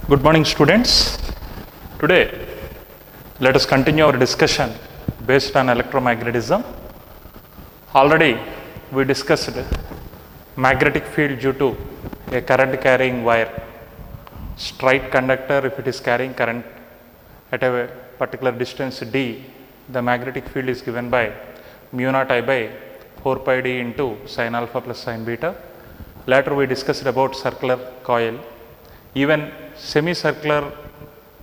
Good morning, students. Today, let us continue our discussion based on electromagnetism. Already, we discussed magnetic field due to a current carrying wire, straight conductor. If it is carrying current at a particular distance d, the magnetic field is given by mu naught I by 4 pi d into sin alpha plus sin beta. Later, we discussed about circular coil. Even semicircular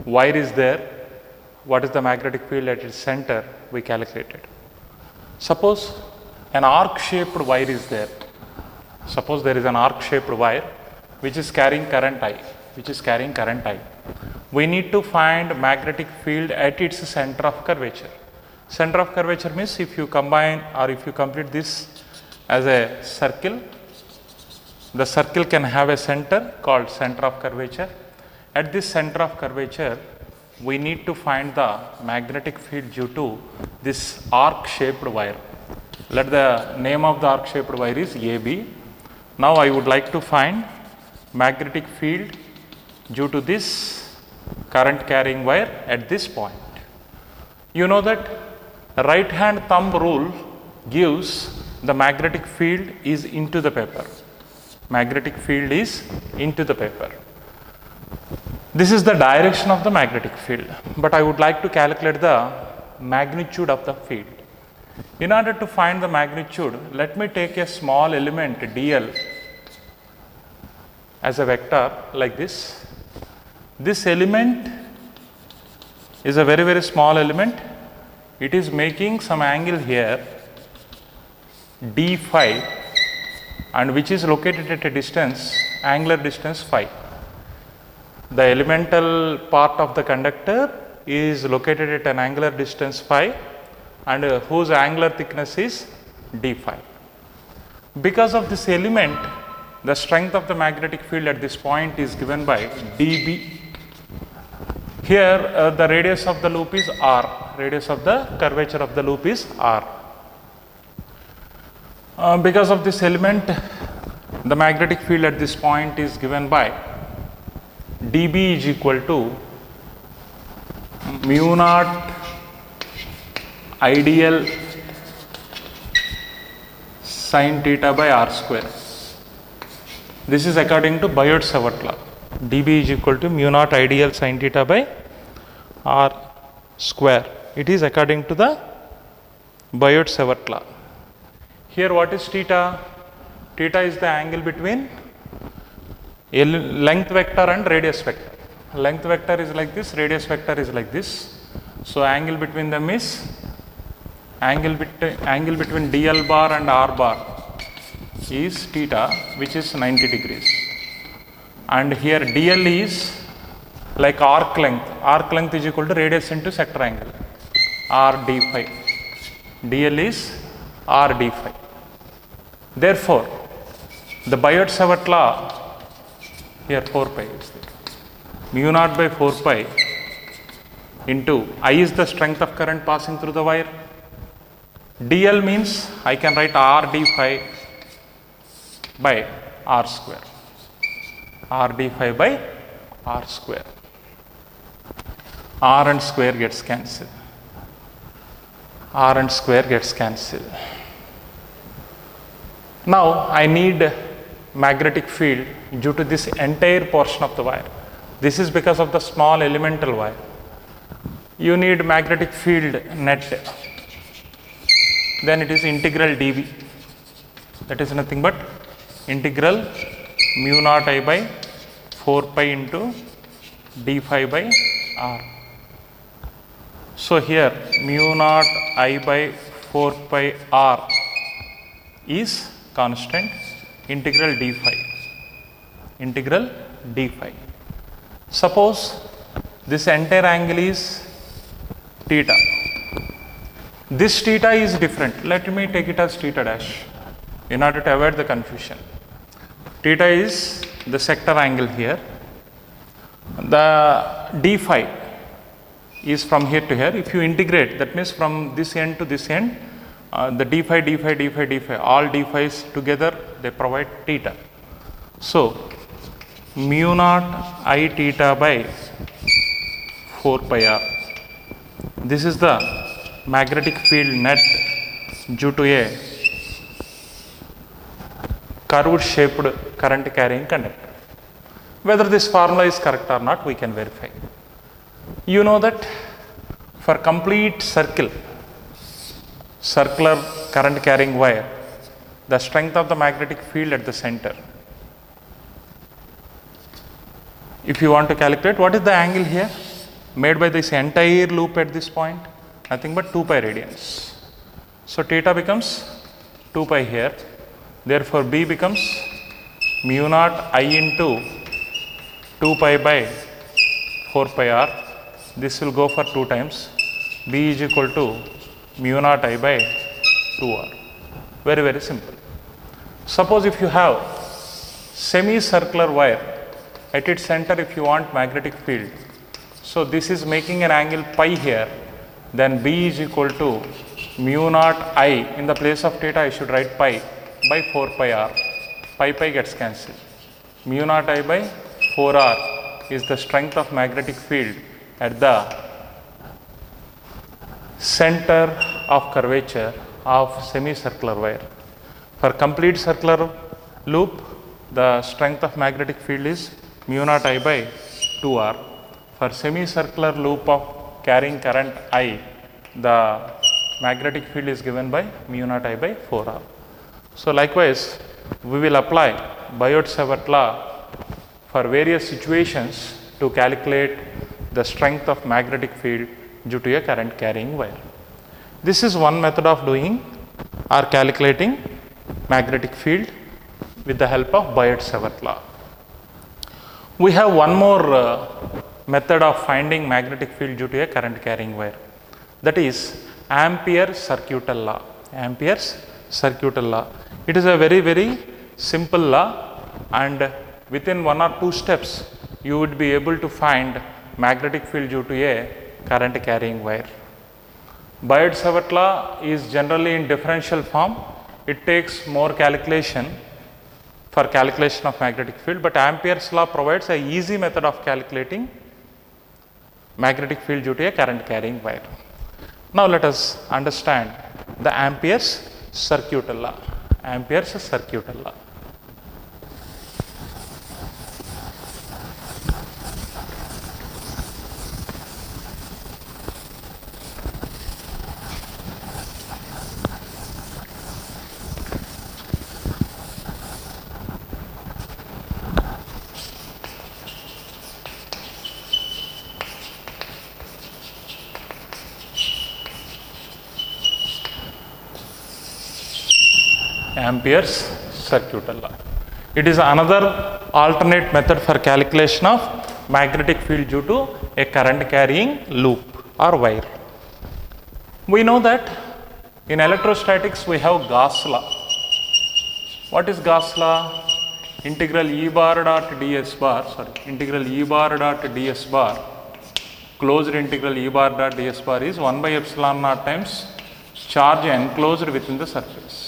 wire is there. What is the magnetic field at its center? We calculated. Suppose an arc shaped wire is there. Suppose there is an arc shaped wire which is carrying current I, We need to find magnetic field at its center of curvature. Center of curvature means if you combine or if you complete this as a circle, the circle can have a center called center of curvature. At this center of curvature, we need to find the magnetic field due to this arc shaped wire. Let the name of the arc shaped wire is AB. Now I would like to find magnetic field due to this current carrying wire at this point. You know that right hand thumb rule gives the magnetic field is into the paper. Magnetic field is into the paper. This is the direction of the magnetic field, but I would like to calculate the magnitude of the field. In order to find the magnitude, let me take a small element dl as a vector like this. This element is a very small element. It is making some angle here d phi, and which is located at a distance, angular distance phi. The elemental part of the conductor is located at an angular distance phi and whose angular thickness is d phi. Because of this element, the strength of the magnetic field at this point is given by dB. Here the radius of the loop is r, radius of the curvature of the loop is r. Because of this element, the magnetic field at this point is given by dB is equal to mu naught ideal sin theta by r square. This is according to Biot-Savart law. dB is equal to mu naught ideal sin theta by r square. It is according to the Biot-Savart law. Here what is theta? Theta is the angle between a length vector and radius vector. Length vector is like this, radius vector is like this. So angle between them is angle between dl bar and r bar is theta, which is 90 degrees. And here dl is like arc length. Arc length is equal to radius into sector angle, r d phi. dl is r d phi. Therefore, the Biot-Savart law, here 4 pi is there. Mu naught by 4 pi into I is the strength of current passing through the wire. dl means I can write r d phi by r square. R d phi by r square. R and square gets cancelled. R and square gets cancelled. Now I need magnetic field due to this entire portion of the wire. This is because of the small elemental wire. You need magnetic field net. Then it is integral dV. That is nothing but integral mu naught I by 4 pi into d phi by r. So here mu naught I by 4 pi r is constant, integral d phi. Suppose this entire angle is theta. This theta is different. Let me take it as theta dash in order to avoid the confusion. Theta is the sector angle here. The d phi is from here to here. If you integrate, that means from this end to this end, the d phi, all d phi's together, they provide theta. So mu naught I theta by 4 pi r. This is the magnetic field net due to a curved shaped current carrying conductor. Whether this formula is correct or not, we can verify. You know that for complete circular current carrying wire, the strength of the magnetic field at the center. If you want to calculate, what is the angle here made by this entire loop at this point? Nothing but 2 pi radians. So theta becomes 2 pi here. Therefore, B becomes mu naught I into 2 pi by 4 pi r. This will go for 2 times. B is equal to mu naught I by 2 r. Very, very simple. Suppose if you have semicircular wire, at its center if you want magnetic field, so this is making an angle pi here, then B is equal to mu naught I, in the place of theta I should write pi, by 4 pi r. Pi gets cancelled. Mu naught I by 4 r is the strength of magnetic field at the center of curvature of semicircular wire. For complete circular loop, the strength of magnetic field is mu naught I by 2 r. For semicircular loop of carrying current I, the magnetic field is given by mu naught I by 4 r. So likewise, we will apply Biot-Savart law for various situations to calculate the strength of magnetic field due to a current carrying wire. This is one method of doing or calculating magnetic field with the help of Biot-Savart law. We have one more method of finding magnetic field due to a current carrying wire, that is Ampere's circuital law. Ampere's circuital law. It is a very, very simple law, and within 1 or 2 steps you would be able to find magnetic field due to a current carrying wire. Biot-Savart law is generally in differential form. It takes more calculation for calculation of magnetic field, but Ampere's law provides a easy method of calculating magnetic field due to a current carrying wire. Now let us understand the Ampere's circuital law. Ampere's circuital law. Ampere's circuital law. It is another alternate method for calculation of magnetic field due to a current carrying loop or wire. We know that in electrostatics we have Gauss law. What is Gauss law? Integral E bar dot ds bar, integral E bar dot ds bar, closed integral E bar dot ds bar is 1 by epsilon naught times charge enclosed within the surface.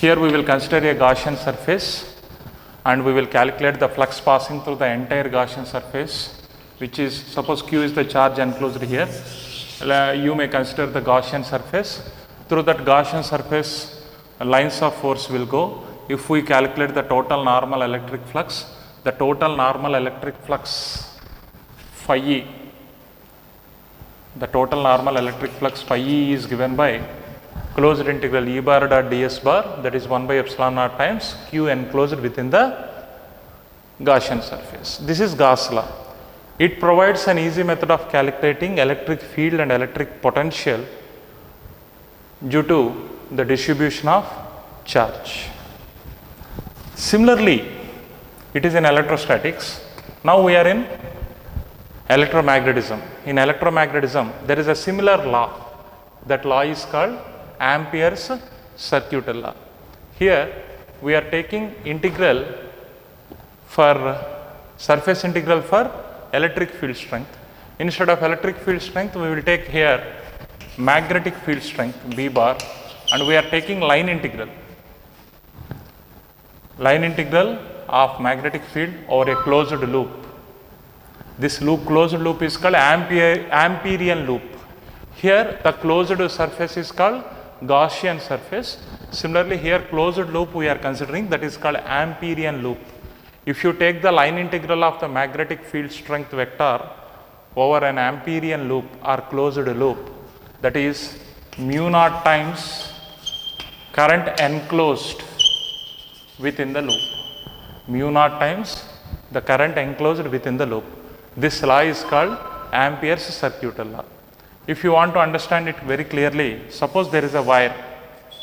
Here we will consider a Gaussian surface and we will calculate the flux passing through the entire Gaussian surface, which is, suppose Q is the charge enclosed here. You may consider the Gaussian surface. Through that Gaussian surface, lines of force will go. If we calculate the total normal electric flux, the total normal electric flux phi E, the total normal electric flux phi E is given by closed integral E bar dot ds bar, that is 1 by epsilon naught times Q enclosed within the Gaussian surface. This is Gauss law. It provides an easy method of calculating electric field and electric potential due to the distribution of charge. Similarly, it is in electrostatics. Now we are in electromagnetism. In electromagnetism, there is a similar law. That law is called Ampere's circuital law. Here we are taking integral for surface integral for electric field strength. Instead of electric field strength, we will take here magnetic field strength B bar, and we are taking line integral of magnetic field over a closed loop. This closed loop is called Amperian loop. Here the closed surface is called Gaussian surface. Similarly, here closed loop we are considering, that is called Amperian loop. If you take the line integral of the magnetic field strength vector over an Amperian loop or closed loop, that is mu naught times current enclosed within the loop. Mu naught times the current enclosed within the loop. This law is called Ampere's circuital law. If you want to understand it very clearly, suppose there is a wire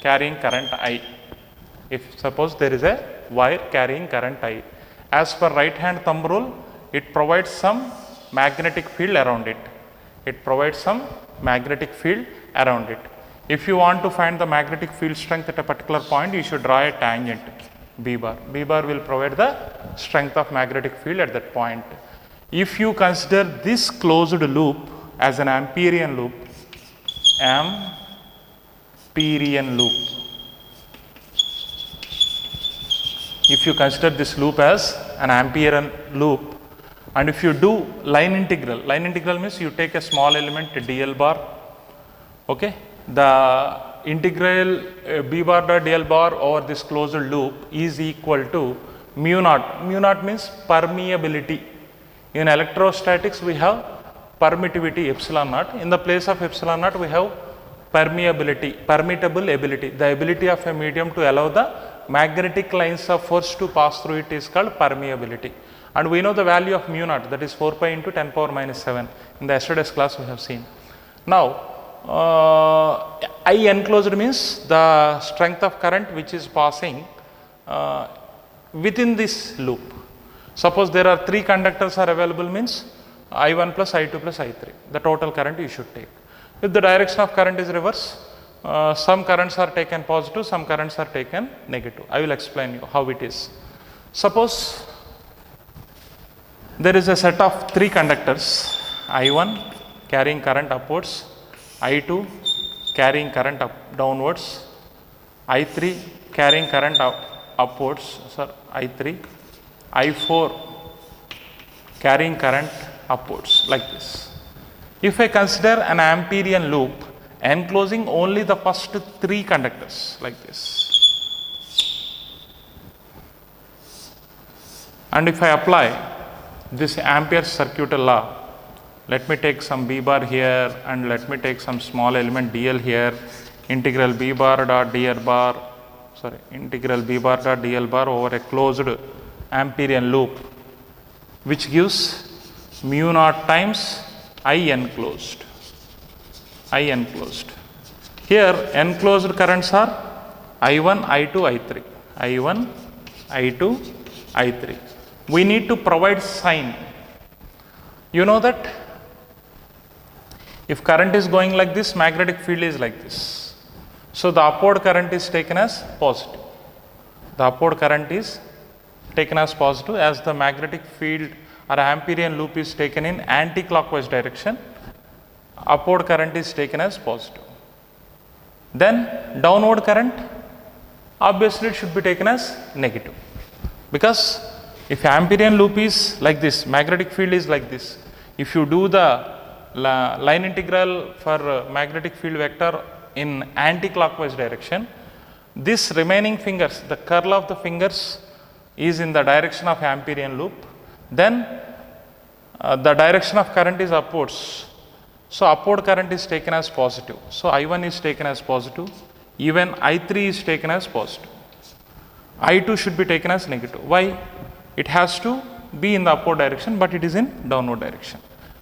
carrying current I. Suppose there is a wire carrying current I. As per right hand thumb rule, it provides some magnetic field around it. It provides some magnetic field around it. If you want to find the magnetic field strength at a particular point, you should draw a tangent B bar. B bar will provide the strength of magnetic field at that point. If you consider this closed loop as an Amperian loop, if you consider this loop as an Amperian loop, and if you do line integral means you take a small element dl bar, okay, the integral b bar dot dl bar over this closed loop is equal to mu naught. Mu naught means permeability. In electrostatics we have permittivity epsilon naught. In the place of epsilon naught we have permittable ability. The ability of a medium to allow the magnetic lines of force to pass through it is called permeability. And we know the value of mu naught, that is 4 pi into 10 power minus 7. In the yesterday's class we have seen. Now I enclosed means the strength of current which is passing within this loop. Suppose there are 3 conductors are available means I1 plus I2 plus I3, the total current you should take. If the direction of current is reverse, some currents are taken positive, some currents are taken negative. I will explain you how it is. Suppose there is a set of 3 conductors, I1 carrying current upwards, I2 carrying current downwards, I3 carrying current upwards, I3, I4 carrying current upwards, like this. If I consider an Amperian loop enclosing only the first 3 conductors, like this, and if I apply this Ampere's circuital law, let me take some b bar here and let me take some small element dl here, integral b bar dot dl bar over a closed Amperian loop, which gives mu naught times I enclosed. Here enclosed currents are I1, I2, I3. I1, I2, I3. We need to provide sign. You know that if current is going like this, magnetic field is like this. So the upward current is taken as positive. As the magnetic field or Amperian loop is taken in anti-clockwise direction, upward current is taken as positive. Then downward current, obviously it should be taken as negative. Because if Amperian loop is like this, magnetic field is like this, if you do the line integral for magnetic field vector in anti-clockwise direction, this remaining fingers, the curl of the fingers is in the direction of Amperian loop, then the direction of current is upwards. So upward current is taken as positive. So I1 is taken as positive, even I3 is taken as positive. I2 should be taken as negative. Why? It has to be in the upward direction, but it is in downward direction.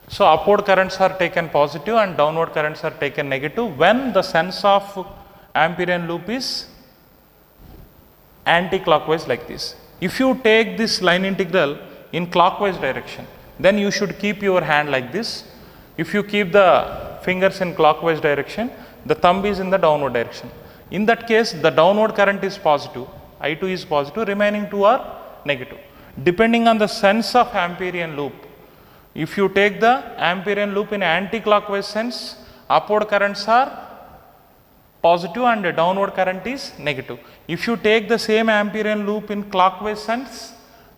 So upward currents are taken positive and downward currents are taken negative when the sense of Amperian loop is anti-clockwise like this. If you take this line integral in clockwise direction, then you should keep your hand like this. If you keep the fingers in clockwise direction, the thumb is in the downward direction. In that case, the downward current is positive, I2 is positive, remaining 2 are negative. Depending on the sense of Amperian loop, if you take the Amperian loop in anti-clockwise sense, upward currents are positive and the downward current is negative. If you take the same Amperian loop in clockwise sense,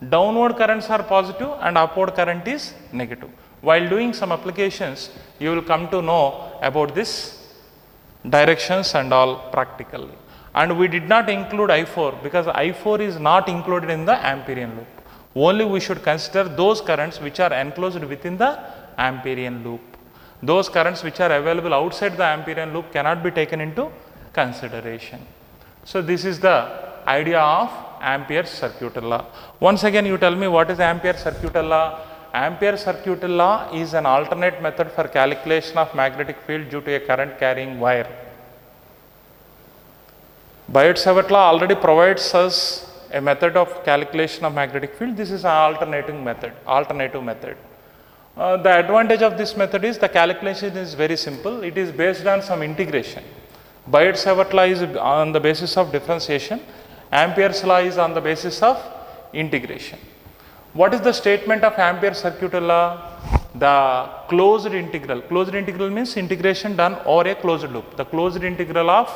Downward currents are positive and upward current is negative. While doing some applications, you will come to know about this directions and all practically. And we did not include I4 because I4 is not included in the Amperian loop. Only we should consider those currents which are enclosed within the Amperian loop. Those currents which are available outside the Amperian loop cannot be taken into consideration. So this is the idea of Ampere's circuital law. Once again, you tell me what is Ampere's circuital law? Ampere's circuital law is an alternate method for calculation of magnetic field due to a current carrying wire. Biot-Savart law already provides us a method of calculation of magnetic field. This is an alternative method. The advantage of this method is the calculation is very simple. It is based on some integration. Biot-Savart law is on the basis of differentiation. Ampere's law is on the basis of integration. What is the statement of Ampere's circuital law? The closed integral. Closed integral means integration done over a closed loop. The closed integral of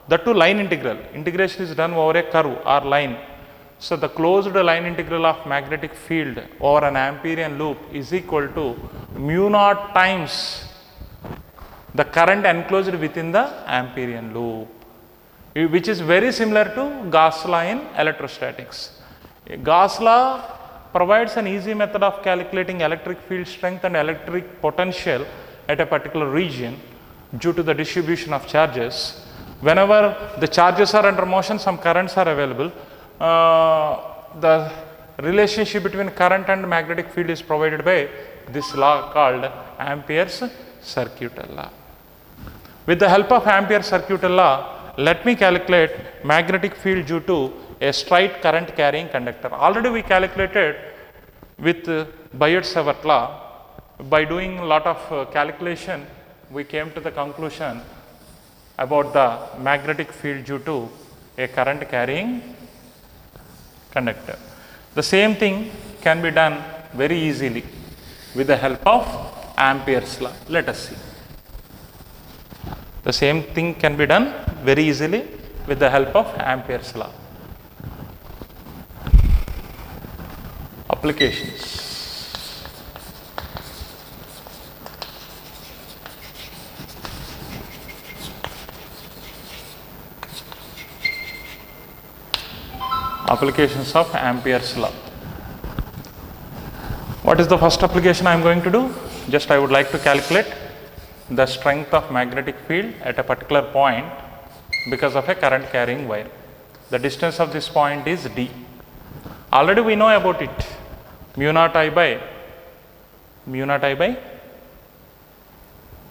the two line integral. Integration is done over a curve or line. So the closed line integral of magnetic field over an Amperian loop is equal to mu naught times the current enclosed within the Amperian loop, which is very similar to Gauss law in electrostatics. Gauss law provides an easy method of calculating electric field strength and electric potential at a particular region due to the distribution of charges. Whenever the charges are under motion, some currents are available. The relationship between current and magnetic field is provided by this law called Ampere's circuital law. With the help of Ampere's circuital law, let me calculate magnetic field due to a straight current carrying conductor. Already we calculated with Biot-Savart law. By doing a lot of calculation, we came to the conclusion about the magnetic field due to a current carrying conductor. The same thing can be done very easily with the help of Ampere's law. Let us see. The same thing can be done very easily with the help of Ampere's law. Applications. Applications of Ampere's law. What is the first application I am going to do? Just I would like to calculate the strength of magnetic field at a particular point because of a current carrying wire. The distance of this point is d. Already we know about it. Mu naught I by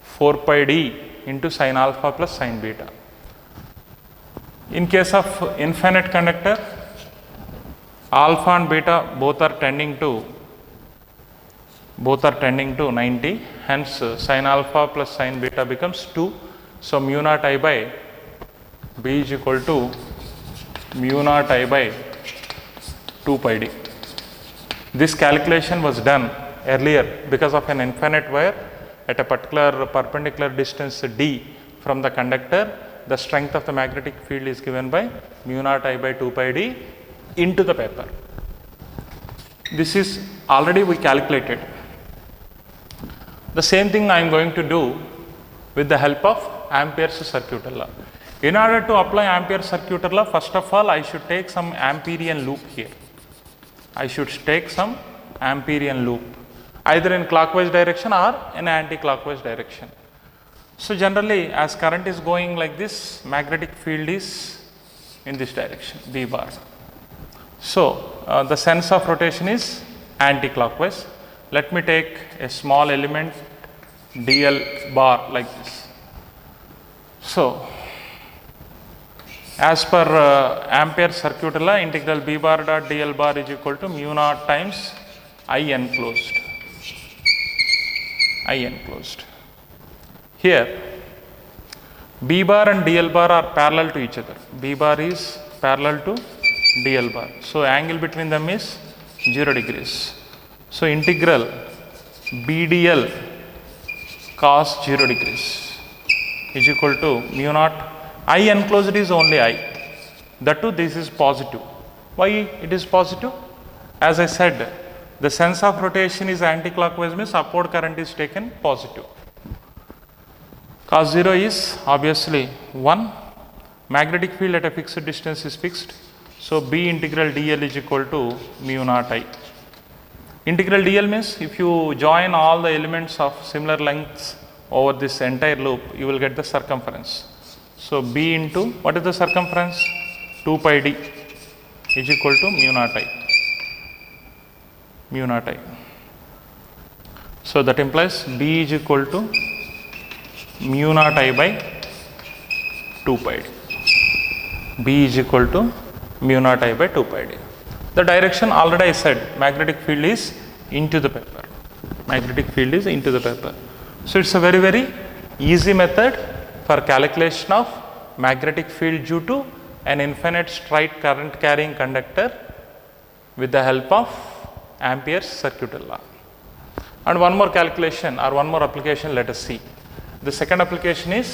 4 pi d into sin alpha plus sin beta. In case of infinite conductor, alpha and beta both are tending to 90, hence sin alpha plus sin beta becomes 2. So mu naught I by b is equal to mu naught I by 2 pi d. This calculation was done earlier because of an infinite wire at a particular perpendicular distance d from the conductor. The strength of the magnetic field is given by mu naught I by 2 pi d into the paper. This is already we calculated. The same thing I am going to do with the help of Ampere's circuital law. In order to apply Ampere's circuital law, first of all I should take some Amperian loop here. I should take some Amperian loop either in clockwise direction or in anti-clockwise direction. So generally as current is going like this, magnetic field is in this direction, B bar. So the sense of rotation is anti-clockwise. Let me take a small element dl bar like this. So as per Ampere's circuital law, integral b bar dot dl bar is equal to mu naught times I enclosed. Here b bar and dl bar are parallel to each other. B bar is parallel to dl bar. So angle between them is 0 degrees. So integral b dl cos 0 degrees is equal to mu naught. I enclosed is only I. That too, this is positive. Why it is positive? As I said, the sense of rotation is anti-clockwise, means upward current is taken positive. Cos 0 is obviously 1. Magnetic field at a fixed distance is fixed. So B integral dl is equal to mu naught I. Integral dl means if you join all the elements of similar lengths over this entire loop, you will get the circumference. So B into, what is the circumference? 2 pi d is equal to mu naught I. Mu naught I. So that implies B is equal to mu naught I by 2 pi d. B is equal to mu naught I by 2 pi d. The direction already I said, magnetic field is into the paper. Magnetic field is into the paper. So it's a very, very easy method for calculation of magnetic field due to an infinite straight current carrying conductor with the help of Ampere's circuit law. And one more calculation or one more application, let us see. The second application is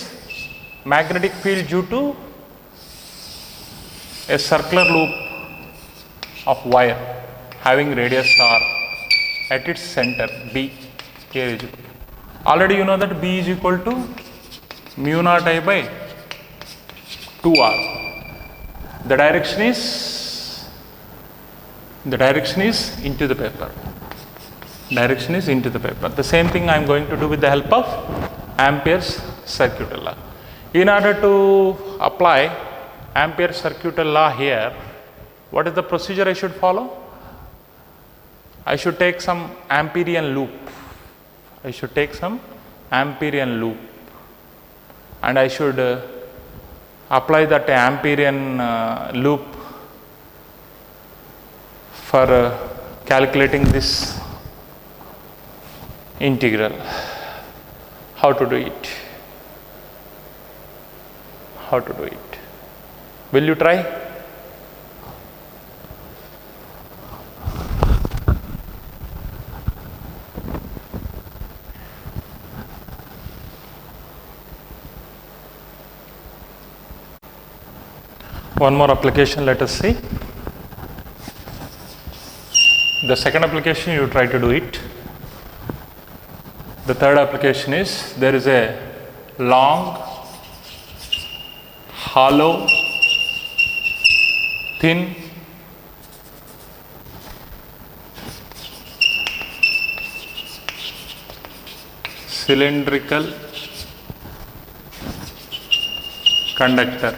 magnetic field due to a circular loop of wire having radius r at its center B. Here is equal. Already you know that B is equal to mu naught I by 2r. The direction is into the paper. Direction is into the paper. The same thing I am going to do with the help of Ampere's circuit law. In order to apply Ampere's circuit law here, what is the procedure I should follow? I should take some Amperian loop. I should take some Amperian loop and I should apply that Amperian loop for calculating this integral. How to do it? How to do it? Will you try? One more application, let us see. The second application, you try to do it. The third application is, there is a long, hollow, thin, cylindrical conductor.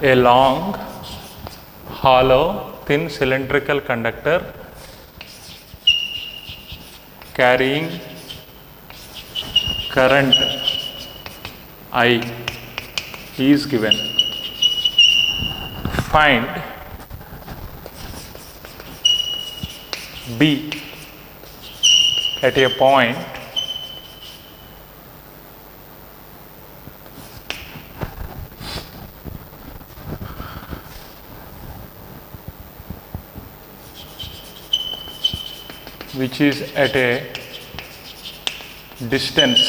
A long, hollow, thin cylindrical conductor carrying current I is given. Find B at a point which is at a distance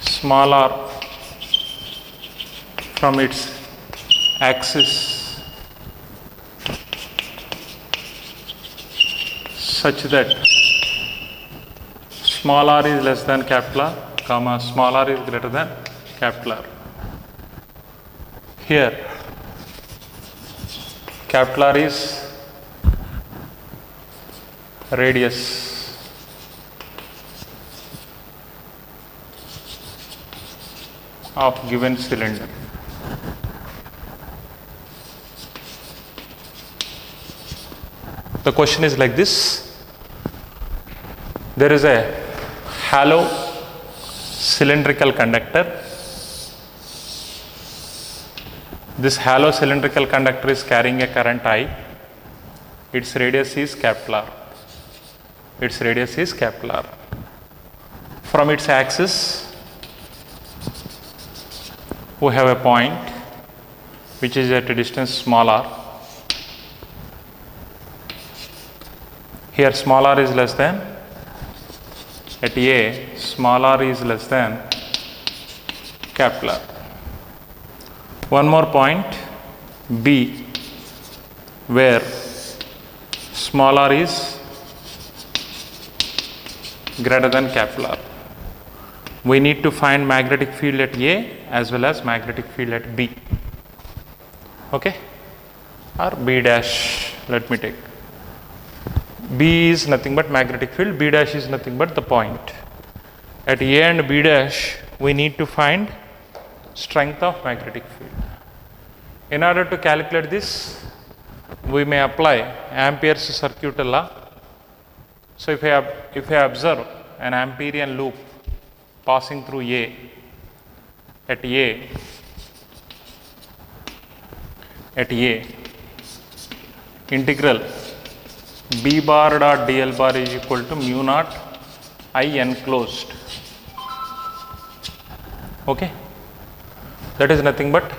smaller from its axis such that small r is less than capital R, comma small r is greater than capital R. Here capital R is radius of given cylinder. The question is like this: there is a hollow cylindrical conductor. This hollow cylindrical conductor is carrying a current I. Its radius is capital R. Its radius is capital R. From its axis, we have a point which is at a distance small r. Here small r is less than, at A, small r is less than capital R. One more point B, where small r is greater than capital R. We need to find magnetic field at A as well as magnetic field at B. Okay, or B dash, let me take. B is nothing but magnetic field, B dash is nothing but the point. At A and B dash, we need to find strength of magnetic field. In order to calculate this, we may apply Ampere's circuit law. So if I observe an Amperian loop passing through A, at A, integral B bar dot dl bar is equal to mu naught I enclosed. Okay, that is nothing but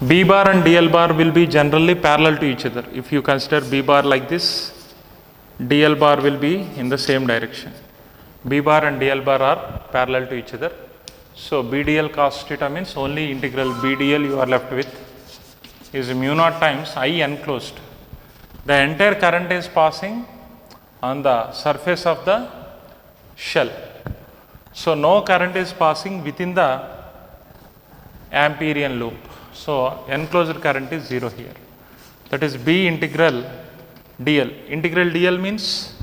B bar and dl bar will be generally parallel to each other. If you consider B bar like this, dl bar will be in the same direction. B bar and dl bar are parallel to each other. So B dl cos theta means only integral B dl you are left with is mu naught times I enclosed. The entire current is passing on the surface of the shell. So no current is passing within the Amperian loop. So enclosed current is 0 here. That is B integral dl. Integral dl means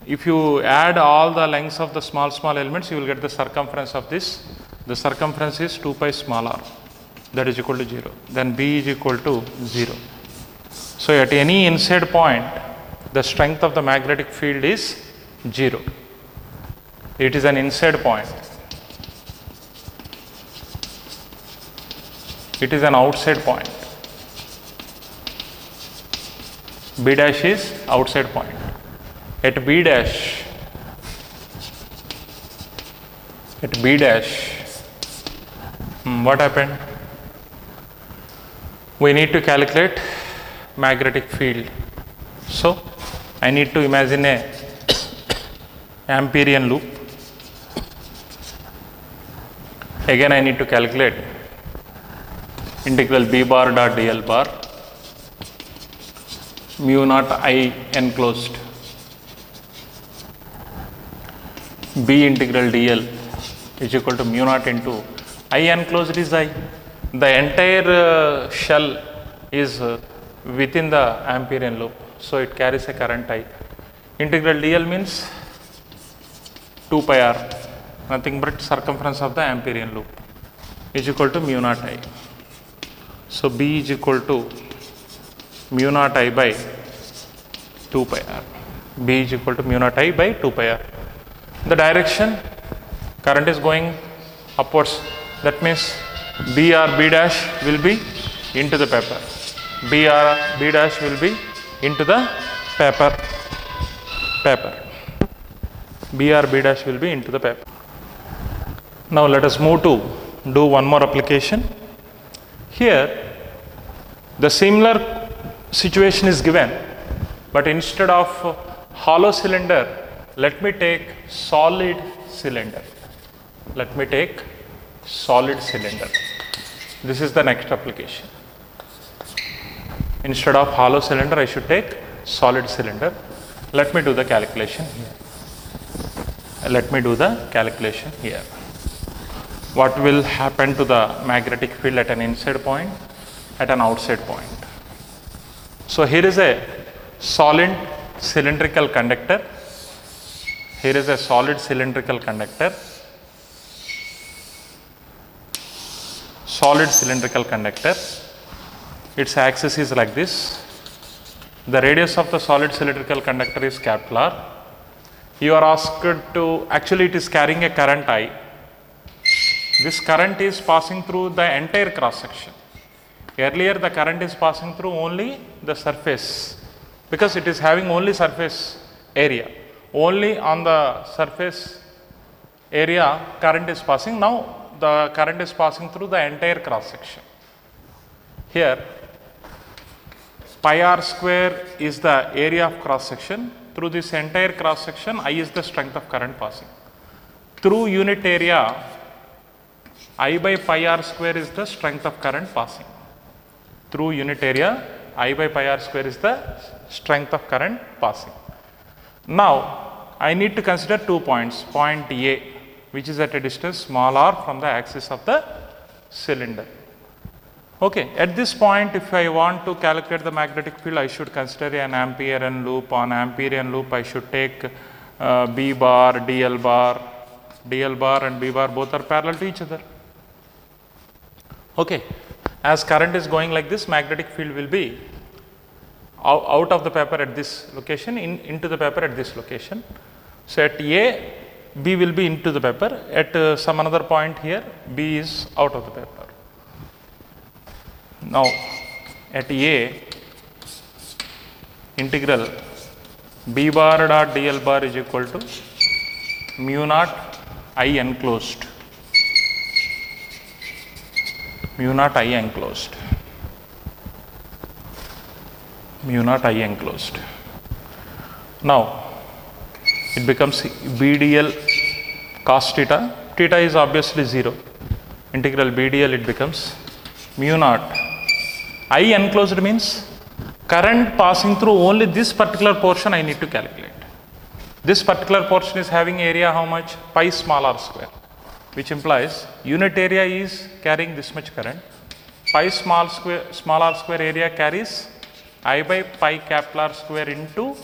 if you add all the lengths of the small elements, you will get the circumference of this. The circumference is 2 pi small r, that is equal to 0. Then B is equal to 0. So at any inside point, the strength of the magnetic field is 0. It is an inside point. It is an outside point. B dash is outside point. At B dash, what happened? We need to calculate magnetic field. So I need to imagine a Amperian loop. Again I need to calculate integral B bar dot dl bar mu naught I enclosed. B integral dl is equal to mu naught into I enclosed is I. The entire shell is within the Amperian loop, so it carries a current I. Integral dl means 2 pi r, nothing but circumference of the Amperian loop, is equal to mu naught I. So B is equal to mu naught I by 2 pi r. B is equal to mu naught I by 2 pi r. The direction, current is going upwards. That means B or B dash will be into the paper. B or B dash will be into the paper. B or B dash will be into the paper. Now let us move to do one more application. Here the similar situation is given, but instead of hollow cylinder, let me take solid cylinder. This is the next application. Instead of hollow cylinder, I should take solid cylinder. Let me do the calculation here. What will happen to the magnetic field at an inside point, at an outside point? So here is a solid cylindrical conductor. Its axis is like this. The radius of the solid cylindrical conductor is capital R. You are asked to, actually it is carrying a current I. This current is passing through the entire cross section. Earlier the current is passing through only the surface, because it is having only surface area. Only on the surface area current is passing. Now the current is passing through the entire cross section. Here pi r square is the area of cross section. Through this entire cross section, I is the strength of current passing. Through unit area, I by pi r square is the strength of current passing. through unit area, I by pi r square is the strength of current passing. Now I need to consider 2 points. Point A, which is at a distance small r from the axis of the cylinder. Okay, at this point, if I want to calculate the magnetic field, I should consider an Amperian loop. On Amperian loop, I should take B bar, DL bar. DL bar and B bar both are parallel to each other. Okay, as current is going like this, magnetic field will be out of the paper at this location, into the paper at this location. So at A, B will be into the paper. At some another point here, B is out of the paper. Now at A, integral B bar dot DL bar is equal to mu naught I enclosed. Mu naught I enclosed. Mu naught I enclosed. Now it becomes BDL cos theta. Theta is obviously 0. Integral BDL, it becomes mu naught I enclosed means current passing through only this particular portion I need to calculate. This particular portion is having area how much? Pi small r square, which implies unit area is carrying this much current. Pi small r square area carries I by pi capital R square into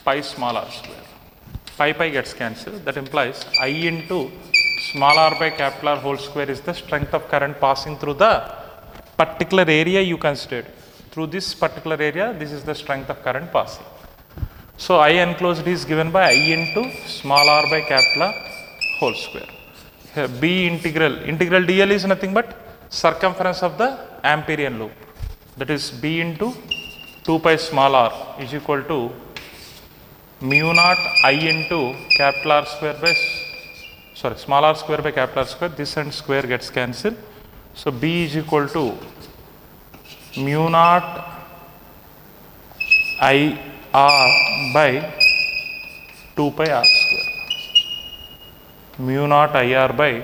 pi small r square. Pi gets cancelled. That implies I into small r by capital R whole square is the strength of current passing through the particular area you considered. Through this particular area, this is the strength of current passing. So I enclosed is given by I into small r by capital R whole square. Here B integral dl is nothing but circumference of the Amperian loop. That is B into 2 pi small r is equal to mu naught I into capital R square by small r square by capital R square. This and square gets cancelled. So B is equal to mu naught I r by 2 pi r square. Mu naught I r by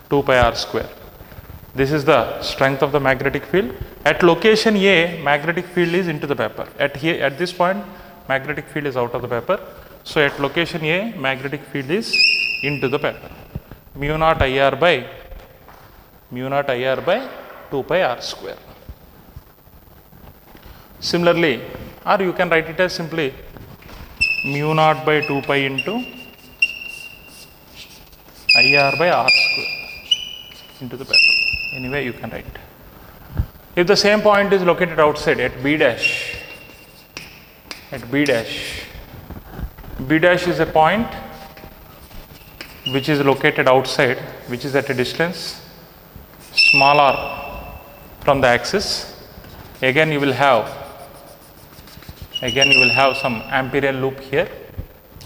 2 pi r square. This is the strength of the magnetic field. At location A, magnetic field is into the paper. At this point, magnetic field is out of the paper. So at location A, magnetic field is into the paper. Mu naught I r by 2 pi r square. Similarly, or you can write it as simply mu naught by 2 pi into I r by r square into the paper. Anyway, you can write. If the same point is located outside at B dash, B dash is a point which is located outside, which is at a distance small r from the axis. Again you will have some Amperian loop here.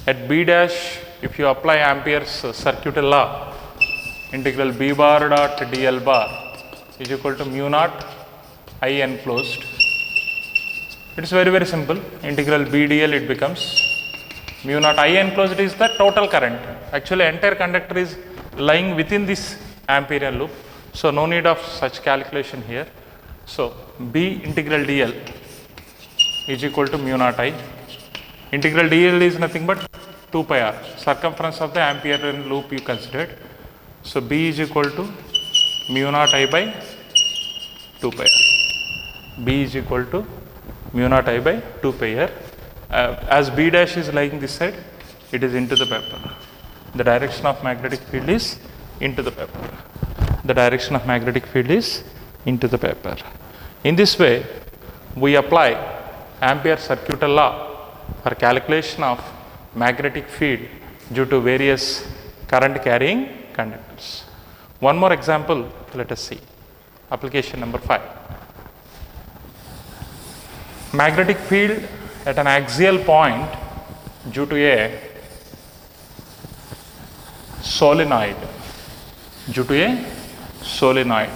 At B dash, if you apply Ampere's circuital law, integral B bar dot DL bar is equal to mu naught I enclosed. It is very simple. Integral BDL, it becomes mu naught I enclosed is the total current. Actually, entire conductor is lying within this Amperian loop. So no need of such calculation here. So B integral DL is equal to mu naught I. Integral DL is nothing but 2 pi r, circumference of the Amperian loop you considered. So B is equal to mu naught I by 2 pi r. B is equal to mu naught I by 2 pi r. As B dash is lying this side, it is into the paper. The direction of magnetic field is into the paper. The direction of magnetic field is into the paper. In this way, we apply Ampere's circuital law for calculation of magnetic field due to various current carrying conductors. One more example, let us see. Application number 5. Magnetic field at an axial point due to a solenoid. Due to a solenoid.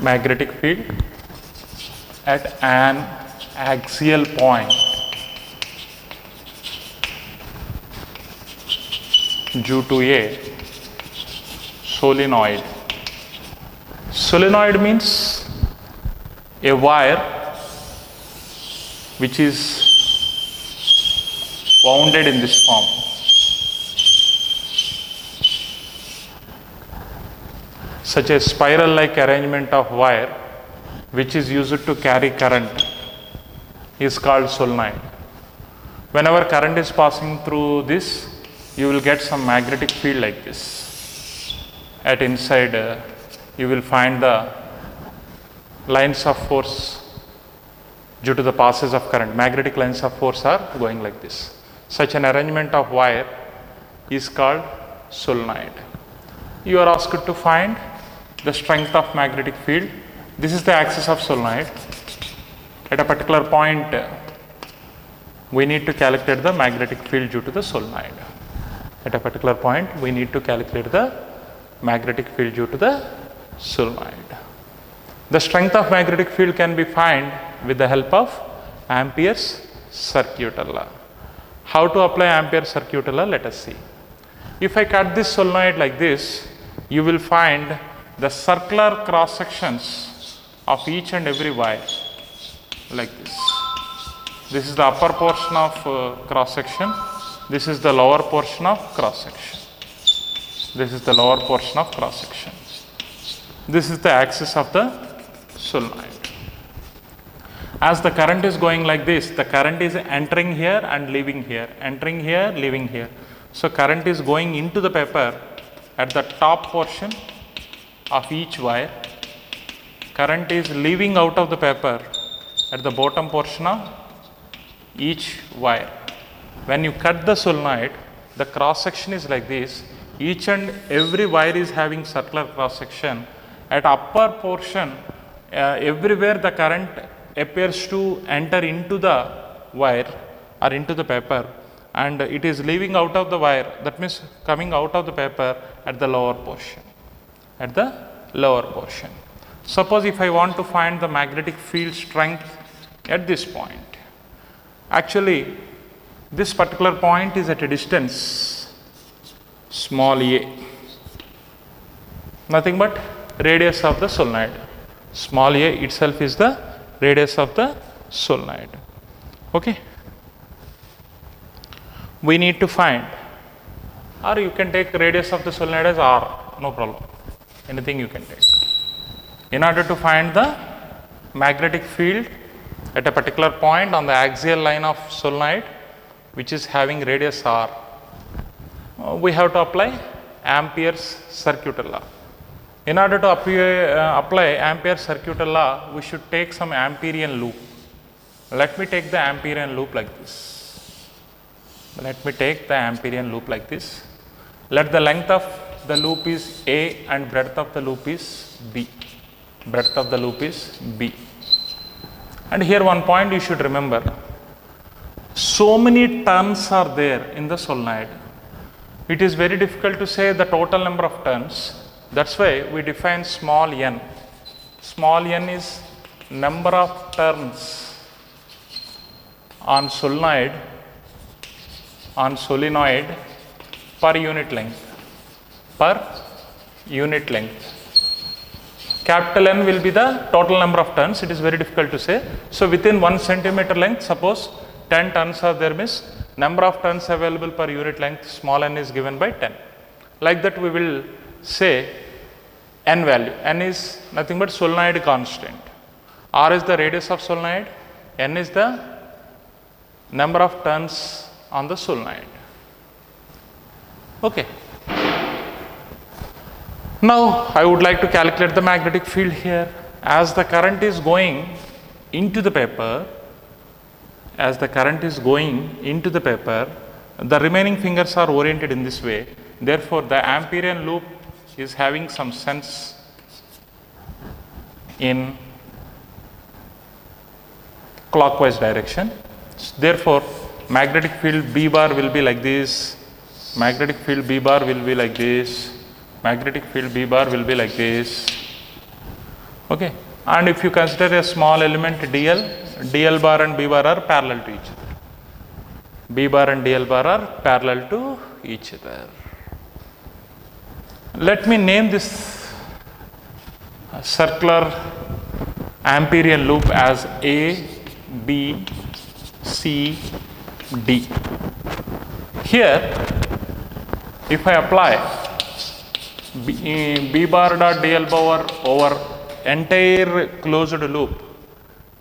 magnetic field at an axial point due to a solenoid. Solenoid means a wire which is wounded in this form. Such a spiral like arrangement of wire which is used to carry current is called solenoid. Whenever current is passing through this, you will get some magnetic field like this. At inside you will find the lines of force due to the passage of current. Magnetic lines of force are going like this. Such an arrangement of wire is called solenoid. You are asked to find the strength of magnetic field. This is the axis of solenoid. At a particular point, we need to calculate the magnetic field due to the solenoid. At a particular point, we need to calculate the magnetic field due to the solenoid. The strength of magnetic field can be found with the help of Ampere's circuit law. How to apply Ampere's circuit law? Let us see. If I cut this solenoid like this, you will find the circular cross sections of each and every wire like this. This is the upper portion of cross section. This is the lower portion of cross section. This is the lower portion of cross section. This is the axis of the solenoid. As the current is going like this, the current is entering here and leaving here, entering here, leaving here. So current is going into the paper at the top portion of each wire. Current is leaving out of the paper at the bottom portion of each wire. When you cut the solenoid, the cross section is like this. Each and every wire is having circular cross section. At upper portion, everywhere the current appears to enter into the wire or into the paper, and it is leaving out of the wire, that means coming out of the paper at the lower portion. At the lower portion. Suppose if I want to find the magnetic field strength at this point. Actually, this particular point is at a distance small a. Nothing but radius of the solenoid. Small a itself is the radius of the solenoid. Okay. We need to find, or you can take radius of the solenoid as r, no problem. Anything you can take. In order to find the magnetic field at a particular point on the axial line of solenoid which is having radius r, we have to apply Ampere's circuit law. In order to apply Ampere's circuit law, we should take some Amperian loop. Let me take the Amperian loop like this. Let me take the Amperian loop like this. Let the length of the loop is A and breadth of the loop is B. Breadth of the loop is B. And here one point you should remember. So many turns are there in the solenoid. It is very difficult to say the total number of turns. That's why we define small n. Small n is number of turns on solenoid per unit length. Per unit length. Capital N will be the total number of turns. It is very difficult to say. So within 1 centimeter length, suppose 10 turns are there, means number of turns available per unit length, small n is given by 10. Like that we will say n value. N is nothing but solenoid constant. R is the radius of solenoid. N is the number of turns on the solenoid. Okay. Now I would like to calculate the magnetic field here. As the current is going into the paper, the remaining fingers are oriented in this way. Therefore, the Amperian loop is having some sense in clockwise direction. Therefore, magnetic field B bar will be like this. Magnetic field B bar will be like this. Magnetic field B bar will be like this. Okay, and if you consider a small element dl bar and b bar are parallel to each other. B bar and dl bar are parallel to each other. Let me name this circular Amperian loop as A, B, C, D. Here, if I apply B bar dot dl bar over entire closed loop,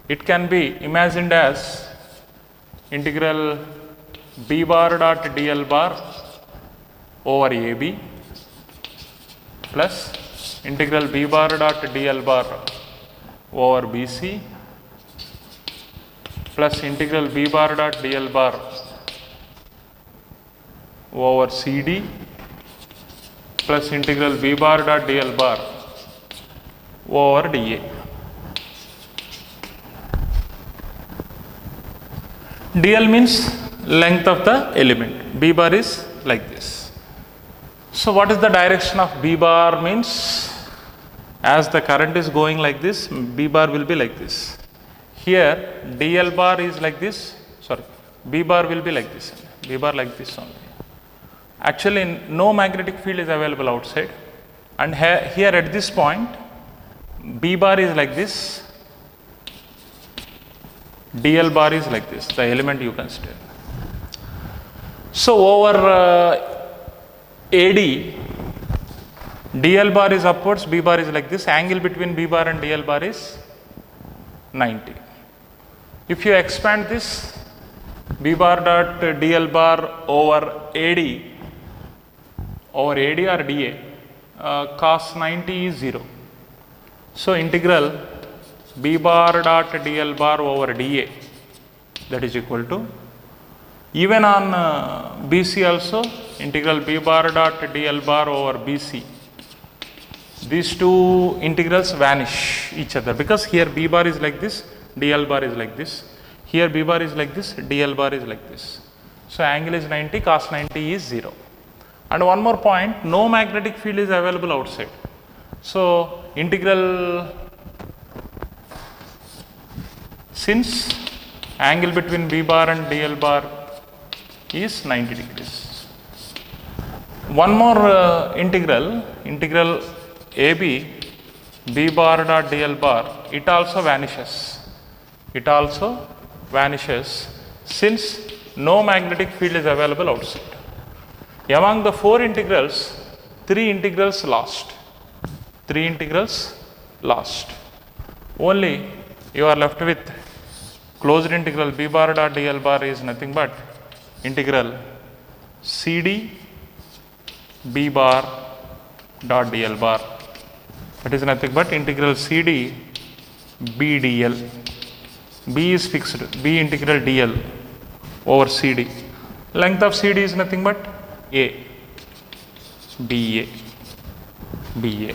it can be imagined as integral B bar dot dl bar over AB plus integral B bar dot dl bar over BC plus integral B bar dot dl bar over CD plus integral B bar dot dl bar over dA. dl means length of the element. B bar is like this. So what is the direction of B bar means? As the current is going like this, B bar will be like this. Here dl bar is like this, sorry, B bar will be like this, B bar like this only. Actually no magnetic field is available outside, and here at this point B bar is like this, dl bar is like this, the element you consider. So over AD, dl bar is upwards, B bar is like this, angle between B bar and dl bar is 90. If you expand this, B bar dot dl bar over AD or DA, cos 90 is 0. So integral B bar dot dl bar over dA, that is equal to, even on BC also, integral B bar dot dl bar over BC. These two integrals vanish each other, because here B bar is like this, dl bar is like this. Here B bar is like this, dl bar is like this. So angle is 90, cos 90 is 0. And one more point, no magnetic field is available outside. So integral, since angle between B bar and dl bar is 90 degrees. One more integral AB B bar dot dl bar, it also vanishes. It also vanishes since no magnetic field is available outside. Among the 4 integrals, 3 integrals lost. 3 integrals lost. Only you are left with closed integral B bar dot dl bar is nothing but integral CD B bar dot dl bar. That is nothing but integral CD B dl. B is fixed, B integral dl over CD. Length of CD is nothing but A, BA, BA.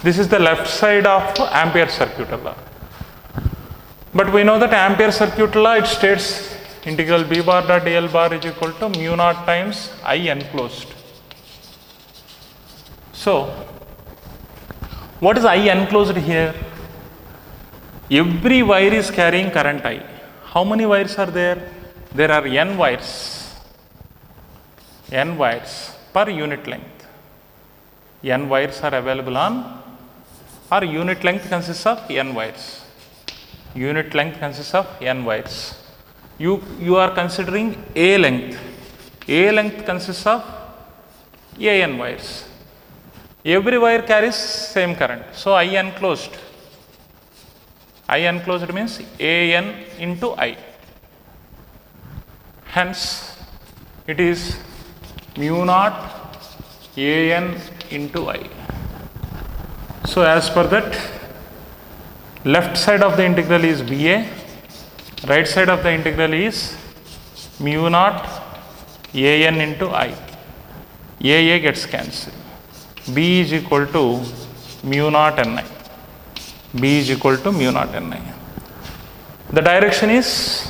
This is the left side of Ampere circuit law. But we know that Ampere circuit law, it states integral B bar dot dl bar is equal to mu naught times I enclosed. So what is I enclosed here? Every wire is carrying current I. How many wires are there? There are n wires per unit length. N wires are available on, or unit length consists of n wires. Unit length consists of n wires. You are considering A length. A length consists of AN wires. Every wire carries same current. So I enclosed. I enclosed means AN into I. Hence, it is mu naught AN into I. So as per that, left side of the integral is BA, right side of the integral is mu naught AN into I. AA gets cancelled. B is equal to mu naught Ni. B is equal to mu naught Ni. The direction is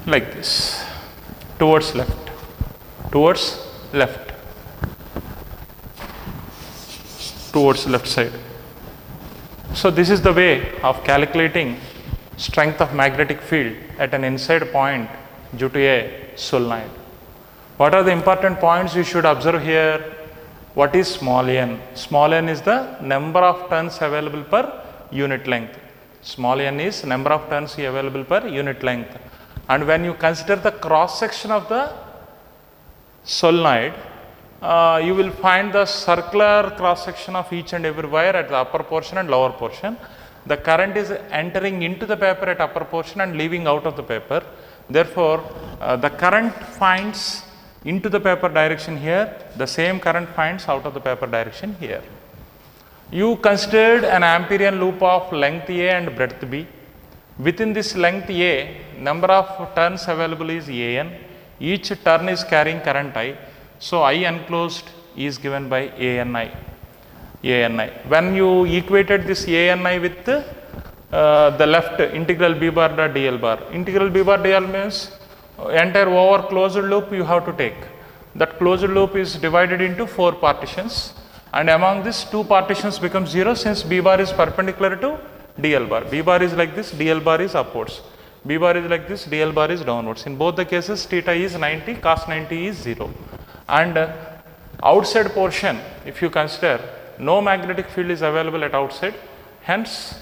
like this, towards left, towards left, towards left side. So this is the way of calculating strength of magnetic field at an inside point due to a solenoid. What are the important points you should observe here? What is small n? Small n is the number of turns available per unit length. Small n is number of turns available per unit length. And when you consider the cross section of the solenoid, you will find the circular cross section of each and every wire at the upper portion and lower portion. The current is entering into the paper at upper portion and leaving out of the paper. Therefore, the current finds into the paper direction here, the same current finds out of the paper direction here. You considered an Amperian loop of length A and breadth B. Within this length A, number of turns available is An. Each turn is carrying current I. So I enclosed is given by ANI. When you equated this ANI with the left integral B bar dot dl bar. Integral B bar dl means entire over closed loop you have to take. That closed loop is divided into 4 partitions, and among these 2 partitions become 0 since B bar is perpendicular to dl bar. B bar is like this, dl bar is upwards. B bar is like this, dl bar is downwards. In both the cases, theta is 90, cos 90 is 0. And outside portion, if you consider, no magnetic field is available at outside, hence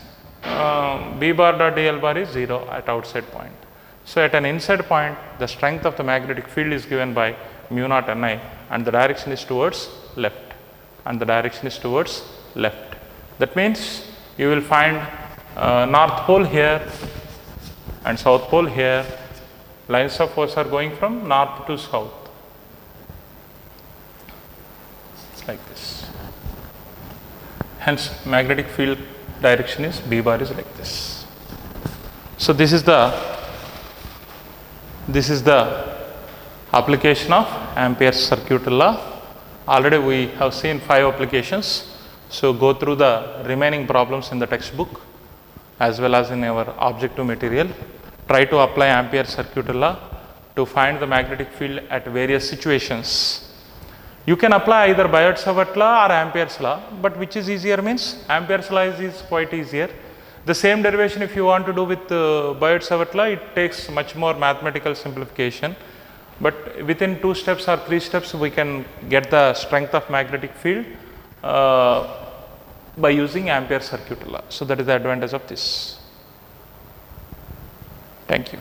B bar dot dl bar is 0 at outside point. So at an inside point, the strength of the magnetic field is given by mu naught Ni, and the direction is towards left. That means you will find north pole here and south pole here. Lines of force are going from north to south. Like this. Hence magnetic field direction is B bar is like this. So this is the application of Ampere's circuit law. Already we have seen 5 applications. So go through the remaining problems in the textbook as well as in our objective material. Try to apply Ampere's circuit law to find the magnetic field at various situations. You can apply either Biot-Savart law or Ampere's law, but which is easier means Ampere's law is quite easier. The same derivation if you want to do with Biot-Savart law, it takes much more mathematical simplification. But within 2 steps or 3 steps, we can get the strength of magnetic field by using Ampere's circuit law. So that is the advantage of this. Thank you.